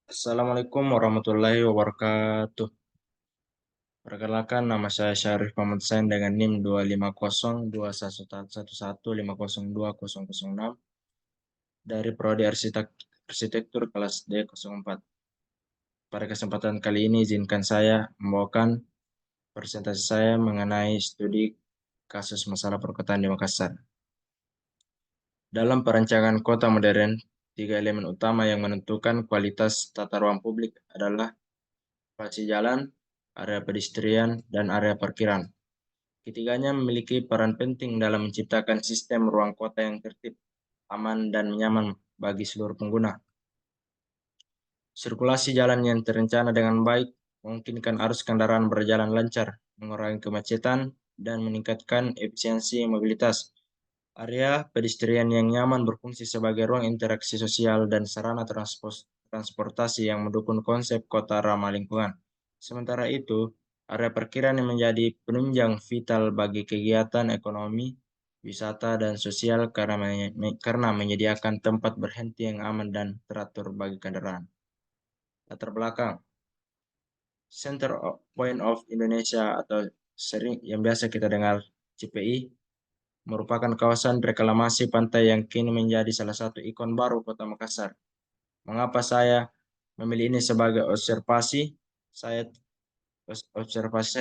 Assalamualaikum warahmatullahi wabarakatuh. Perkenalkan, nama saya Syarif Muhammad Sain dengan NIM 250211150020006 dari Prodi Arsitektur kelas D04. Pada kesempatan kali ini izinkan saya membawakan presentasi saya mengenai studi kasus masalah perkotaan di Makassar. Dalam perancangan kota modern, tiga elemen utama yang menentukan kualitas tata ruang publik adalah spasi jalan, area pedestrian, dan area parkiran. Ketiganya memiliki peran penting dalam menciptakan sistem ruang kota yang tertib, aman, dan nyaman bagi seluruh pengguna. Sirkulasi jalan yang terencana dengan baik memungkinkan arus kendaraan berjalan lancar, mengurangi kemacetan, dan meningkatkan efisiensi mobilitas. Area pedestrian yang nyaman berfungsi sebagai ruang interaksi sosial dan sarana transportasi yang mendukung konsep kota ramah lingkungan. Sementara itu, area parkiran yang menjadi penunjang vital bagi kegiatan ekonomi, wisata, dan sosial karena menyediakan tempat berhenti yang aman dan teratur bagi kendaraan. Latar belakang, Center Point of Indonesia atau sering yang biasa kita dengar CPI merupakan kawasan reklamasi pantai yang kini menjadi salah satu ikon baru Kota Makassar. Mengapa saya memilih ini sebagai observasi saya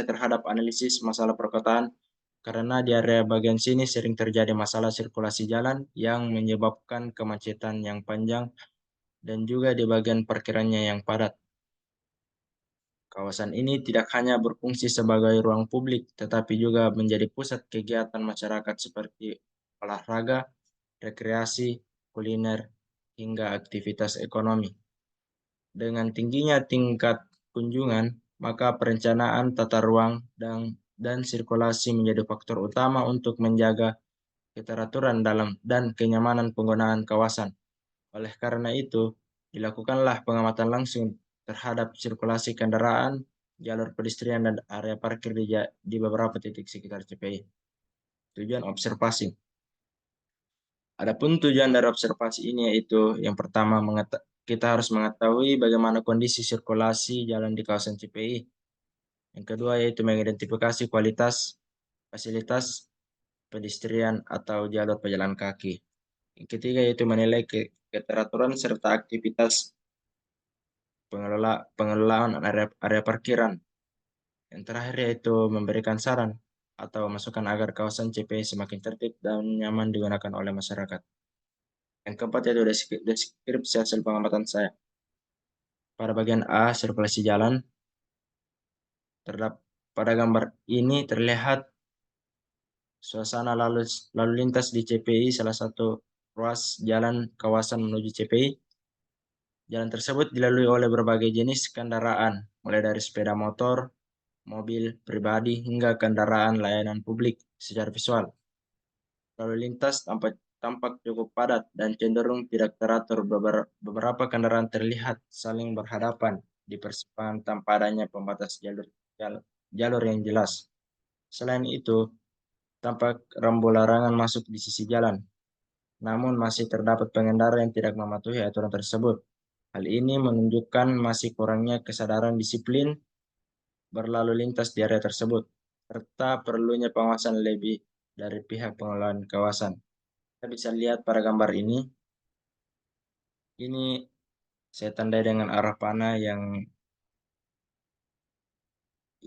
terhadap analisis masalah perkotaan? Karena di area bagian sini sering terjadi masalah sirkulasi jalan yang menyebabkan kemacetan yang panjang dan juga di bagian parkirannya yang padat. Kawasan ini tidak hanya berfungsi sebagai ruang publik, tetapi juga menjadi pusat kegiatan masyarakat seperti olahraga, rekreasi, kuliner, hingga aktivitas ekonomi. Dengan tingginya tingkat kunjungan, maka perencanaan tata ruang dan sirkulasi menjadi faktor utama untuk menjaga keteraturan dalam dan kenyamanan penggunaan kawasan. Oleh karena itu, dilakukanlah pengamatan langsung terhadap sirkulasi kendaraan, jalur pedestrian, dan area parkir di beberapa titik sekitar CPI. Tujuan observasi. Adapun tujuan dari observasi ini yaitu yang pertama kita harus mengetahui bagaimana kondisi sirkulasi jalan di kawasan CPI. Yang kedua yaitu mengidentifikasi kualitas fasilitas pedestrian atau jalur pejalan kaki. Yang ketiga yaitu menilai keteraturan serta aktivitas pengelolaan area parkiran. Yang terakhir yaitu memberikan saran atau masukan agar kawasan CPI semakin tertib dan nyaman digunakan oleh masyarakat. Yang keempat yaitu deskripsi hasil pengamatan saya. Pada bagian A, sirkulasi jalan, pada gambar ini terlihat suasana lalu lintas di CPI, salah satu ruas jalan kawasan menuju CPI. Jalan tersebut dilalui oleh berbagai jenis kendaraan, mulai dari sepeda motor, mobil pribadi, hingga kendaraan layanan publik secara visual. Lalu lintas tampak cukup padat dan cenderung tidak teratur. Beberapa kendaraan terlihat saling berhadapan di persimpangan tanpa adanya pembatas jalur yang jelas. Selain itu, tampak rambu larangan masuk di sisi jalan. Namun masih terdapat pengendara yang tidak mematuhi aturan tersebut. Hal ini menunjukkan masih kurangnya kesadaran disiplin berlalu lintas di area tersebut, serta perlunya pengawasan lebih dari pihak pengelolaan kawasan. Kita bisa lihat pada gambar ini saya tandai dengan arah panah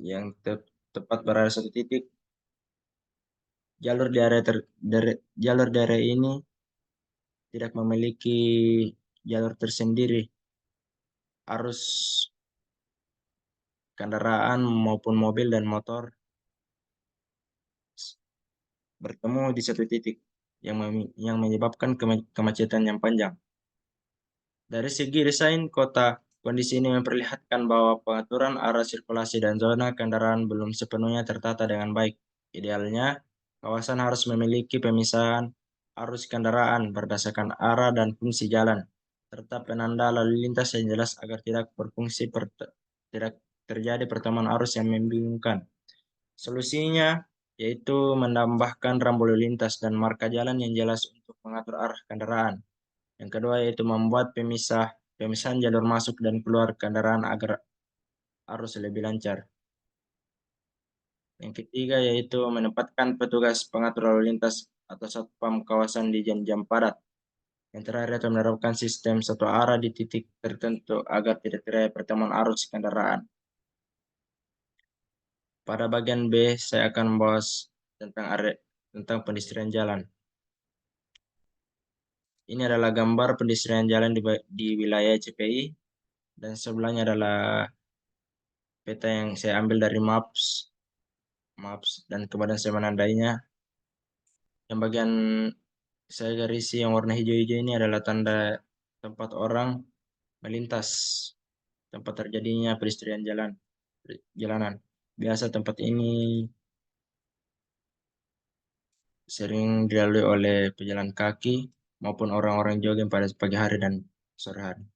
yang tepat berada satu titik. Jalur di jalur di area ini tidak memiliki jalur tersendiri. Arus kendaraan maupun mobil dan motor bertemu di satu titik yang menyebabkan kemacetan yang panjang. Dari segi desain kota, kondisi ini memperlihatkan bahwa pengaturan arah sirkulasi dan zona kendaraan belum sepenuhnya tertata dengan baik. Idealnya, kawasan harus memiliki pemisahan arus kendaraan berdasarkan arah dan fungsi jalan, serta penanda lalu lintas yang jelas agar tidak terjadi pertemuan arus yang membingungkan. Solusinya yaitu menambahkan rambu lalu lintas dan marka jalan yang jelas untuk mengatur arah kendaraan. Yang kedua yaitu membuat pemisah pemisahan jalur masuk dan keluar kendaraan agar arus lebih lancar. Yang ketiga yaitu menempatkan petugas pengatur lalu lintas atau satpam kawasan di jam-jam padat. Yang terakhir itu menerapkan sistem satu arah di titik tertentu agar tidak terjadi pertemuan arus kendaraan. Pada bagian B, saya akan membahas tentang pedestrian jalan. Ini adalah gambar pedestrian jalan di wilayah CPI, dan sebelahnya adalah peta yang saya ambil dari Maps, dan kemudian saya menandainya. Yang bagian saya garisi yang warna hijau-hijau ini adalah tanda tempat orang melintas, tempat terjadinya pedestrian jalanan. Biasa tempat ini sering dilalui oleh pejalan kaki maupun orang-orang jogging pada pagi hari dan sore hari.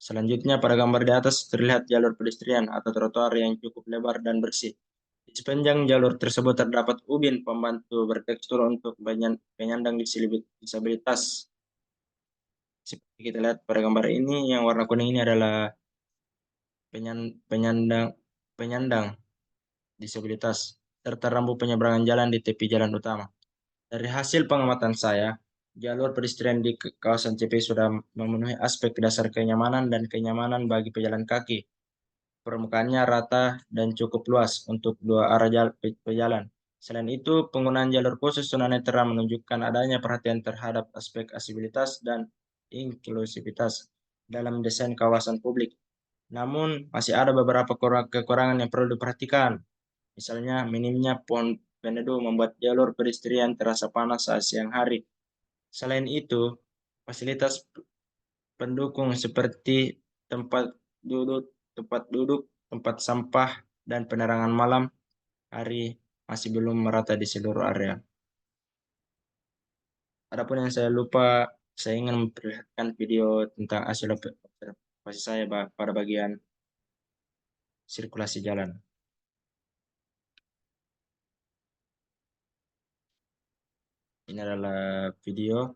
Selanjutnya pada gambar di atas terlihat jalur pedestrian atau trotoar yang cukup lebar dan bersih. Di sepanjang jalur tersebut terdapat ubin pembantu bertekstur untuk penyandang disabilitas. Seperti kita lihat pada gambar ini, yang warna kuning ini adalah penyandang penyandang disabilitas serta rambu penyeberangan jalan di tepi jalan utama. Dari hasil pengamatan saya, jalur pedestrian di kawasan CPI sudah memenuhi aspek dasar kenyamanan dan kenyamanan bagi pejalan kaki. Permukaannya rata dan cukup luas untuk dua arah pejalan. Selain itu, penggunaan jalur khusus tunanetra menunjukkan adanya perhatian terhadap aspek aksesibilitas dan inklusivitas dalam desain kawasan publik. Namun, masih ada beberapa kekurangan yang perlu diperhatikan. Misalnya, minimnya pohon peneduh membuat jalur pedestrian terasa panas saat siang hari. Selain itu, fasilitas pendukung seperti tempat duduk, tempat sampah, dan penerangan malam hari masih belum merata di seluruh area. Adapun yang saya lupa, saya ingin memperlihatkan video tentang hasil observasi saya pada bagian sirkulasi jalan. Ini adalah video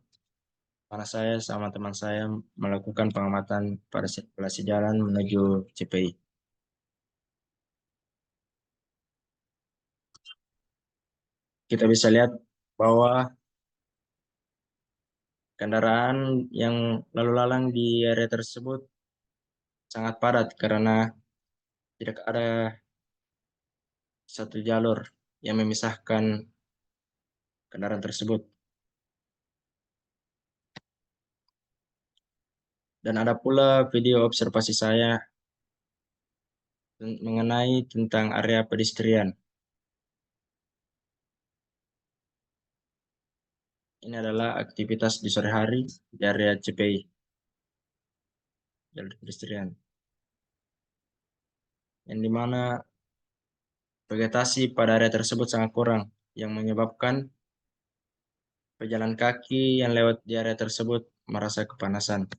mana saya sama teman saya melakukan pengamatan pada sirkulasi jalan menuju CPI. Kita bisa lihat bahwa kendaraan yang lalu lalang di area tersebut sangat padat karena tidak ada satu jalur yang memisahkan kendaraan tersebut. Dan ada pula video observasi saya mengenai tentang area pedestrian. Ini adalah aktivitas di sore hari di area CPI, jalur pedestrian, yang dimana vegetasi pada area tersebut sangat kurang, yang menyebabkan pejalan kaki yang lewat di area tersebut merasa kepanasan.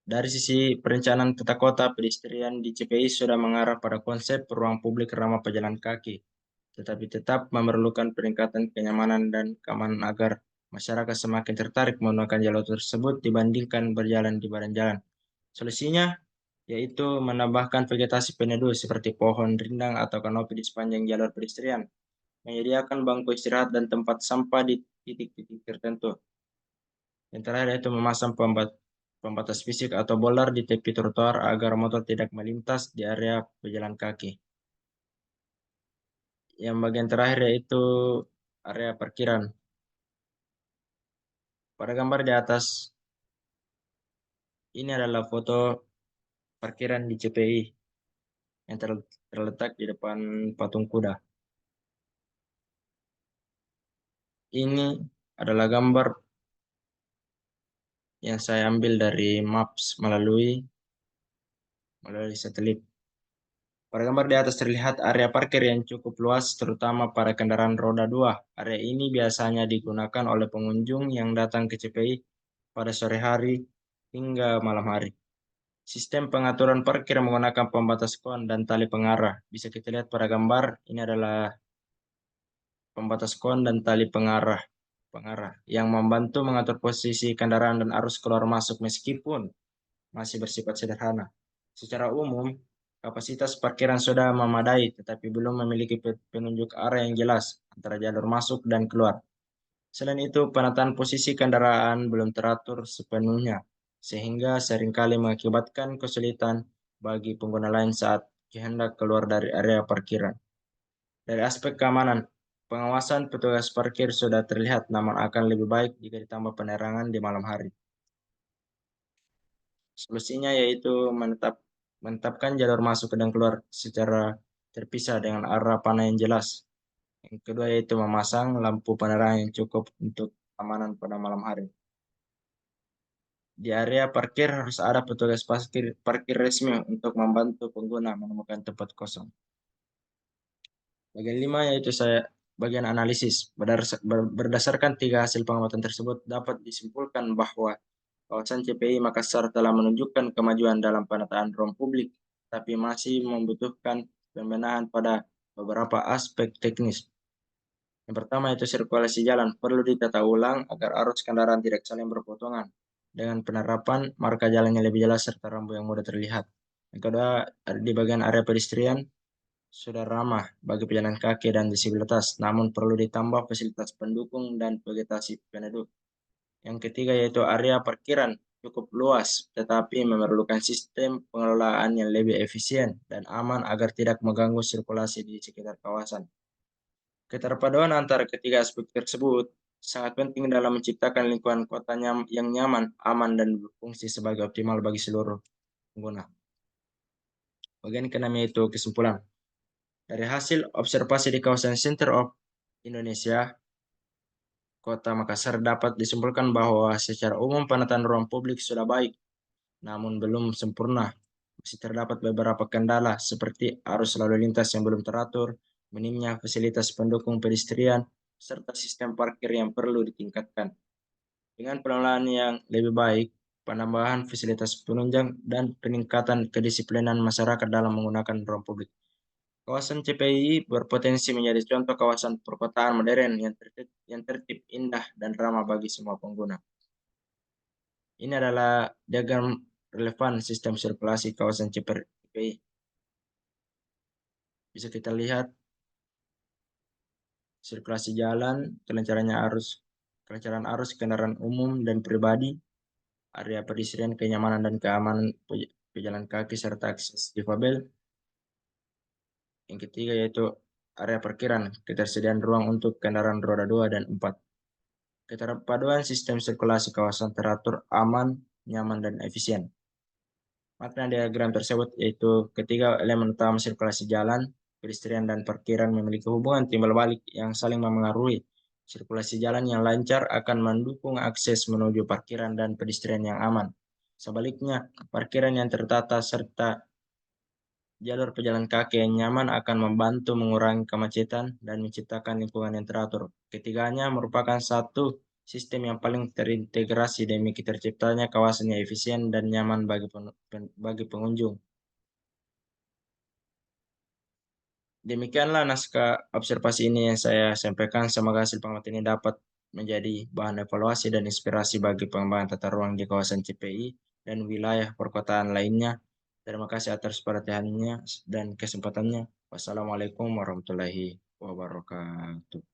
Dari sisi perencanaan tata kota, pedestrian di CPI sudah mengarah pada konsep ruang publik ramah pejalan kaki, tetapi tetap memerlukan peningkatan kenyamanan dan keamanan agar masyarakat semakin tertarik menggunakan jalur tersebut dibandingkan berjalan di badan jalan. Solusinya yaitu menambahkan vegetasi peneduh seperti pohon rindang atau kanopi di sepanjang jalur pedestrian, menyediakan bangku istirahat dan tempat sampah di titik-titik tertentu. Yang terakhir yaitu memasang pembatas fisik atau boulder di tepi trotoar agar motor tidak melintas di area pejalan kaki. Yang bagian terakhir yaitu area parkiran. Pada gambar di atas, ini adalah foto parkiran di CPI yang terletak di depan patung kuda. Ini adalah gambar yang saya ambil dari Maps melalui satelit. Pada gambar di atas terlihat area parkir yang cukup luas, terutama para kendaraan roda 2. Area ini biasanya digunakan oleh pengunjung yang datang ke CPI pada sore hari hingga malam hari. Sistem pengaturan parkir menggunakan pembatas kon dan tali pengarah. Bisa kita lihat pada gambar, ini adalah pembatas kon dan tali pengarah yang membantu mengatur posisi kendaraan dan arus keluar masuk meskipun masih bersifat sederhana. Secara umum, kapasitas parkiran sudah memadai tetapi belum memiliki penunjuk arah yang jelas antara jalur masuk dan keluar. Selain itu, penataan posisi kendaraan belum teratur sepenuhnya, sehingga seringkali mengakibatkan kesulitan bagi pengguna lain saat hendak keluar dari area parkiran. Dari aspek keamanan, pengawasan petugas parkir sudah terlihat, namun akan lebih baik jika ditambah penerangan di malam hari. Solusinya yaitu menetapkan jalur masuk dan keluar secara terpisah dengan arah panah yang jelas. Yang kedua yaitu memasang lampu penerangan yang cukup untuk keamanan pada malam hari. Di area parkir harus ada petugas parkir resmi untuk membantu pengguna menemukan tempat kosong. Bagian 5 yaitu bagian analisis. Berdasarkan 3 hasil pengamatan tersebut dapat disimpulkan bahwa kawasan CPI Makassar telah menunjukkan kemajuan dalam penataan ruang publik, tapi masih membutuhkan pembenahan pada beberapa aspek teknis. Yang pertama itu sirkulasi jalan perlu ditata ulang agar arus kendaraan tidak saling berpotongan dengan penerapan marka jalan yang lebih jelas serta rambu yang mudah terlihat. Yang kedua, di bagian area pedestrian sudah ramah bagi pejalan kaki dan disabilitas, namun perlu ditambah fasilitas pendukung dan vegetasi penduduk. Yang ketiga yaitu area parkiran cukup luas, tetapi memerlukan sistem pengelolaan yang lebih efisien dan aman agar tidak mengganggu sirkulasi di sekitar kawasan. Keterpaduan antara ketiga aspek tersebut sangat penting dalam menciptakan lingkungan kota yang nyaman, aman, dan berfungsi sebagai optimal bagi seluruh pengguna. Bagian keenam yaitu kesimpulan. Dari hasil observasi di kawasan Center of Indonesia, Kota Makassar dapat disimpulkan bahwa secara umum penataan ruang publik sudah baik, namun belum sempurna. Masih terdapat beberapa kendala seperti arus lalu lintas yang belum teratur, minimnya fasilitas pendukung pedestrian, serta sistem parkir yang perlu ditingkatkan. Dengan pengelolaan yang lebih baik, penambahan fasilitas penunjang, dan peningkatan kedisiplinan masyarakat dalam menggunakan ruang publik, kawasan CPI berpotensi menjadi contoh kawasan perkotaan modern yang tertib, indah, dan ramah bagi semua pengguna. Ini adalah diagram relevan sistem sirkulasi kawasan CPI. Bisa kita lihat sirkulasi jalan, kelancaran arus kendaraan umum dan pribadi, area pedestrian, kenyamanan dan keamanan pejalan kaki serta akses difabel. Yang ketiga yaitu area parkiran, ketersediaan ruang untuk kendaraan roda 2 dan 4. Keterpaduan sistem sirkulasi kawasan teratur, aman, nyaman, dan efisien. Makna diagram tersebut yaitu ketiga elemen utama sirkulasi jalan, pedestrian, dan parkiran memiliki hubungan timbal balik yang saling memengaruhi. Sirkulasi jalan yang lancar akan mendukung akses menuju parkiran dan pedestrian yang aman. Sebaliknya, parkiran yang tertata serta jalur pejalan kaki yang nyaman akan membantu mengurangi kemacetan dan menciptakan lingkungan yang teratur. Ketiganya merupakan satu sistem yang paling terintegrasi demi terciptanya kawasan yang efisien dan nyaman bagi pengunjung. Demikianlah naskah observasi ini yang saya sampaikan. Semoga hasil pengamatan ini dapat menjadi bahan evaluasi dan inspirasi bagi pengembangan tata ruang di kawasan CPI dan wilayah perkotaan lainnya. Terima kasih atas perhatiannya dan kesempatannya. Wassalamualaikum warahmatullahi wabarakatuh.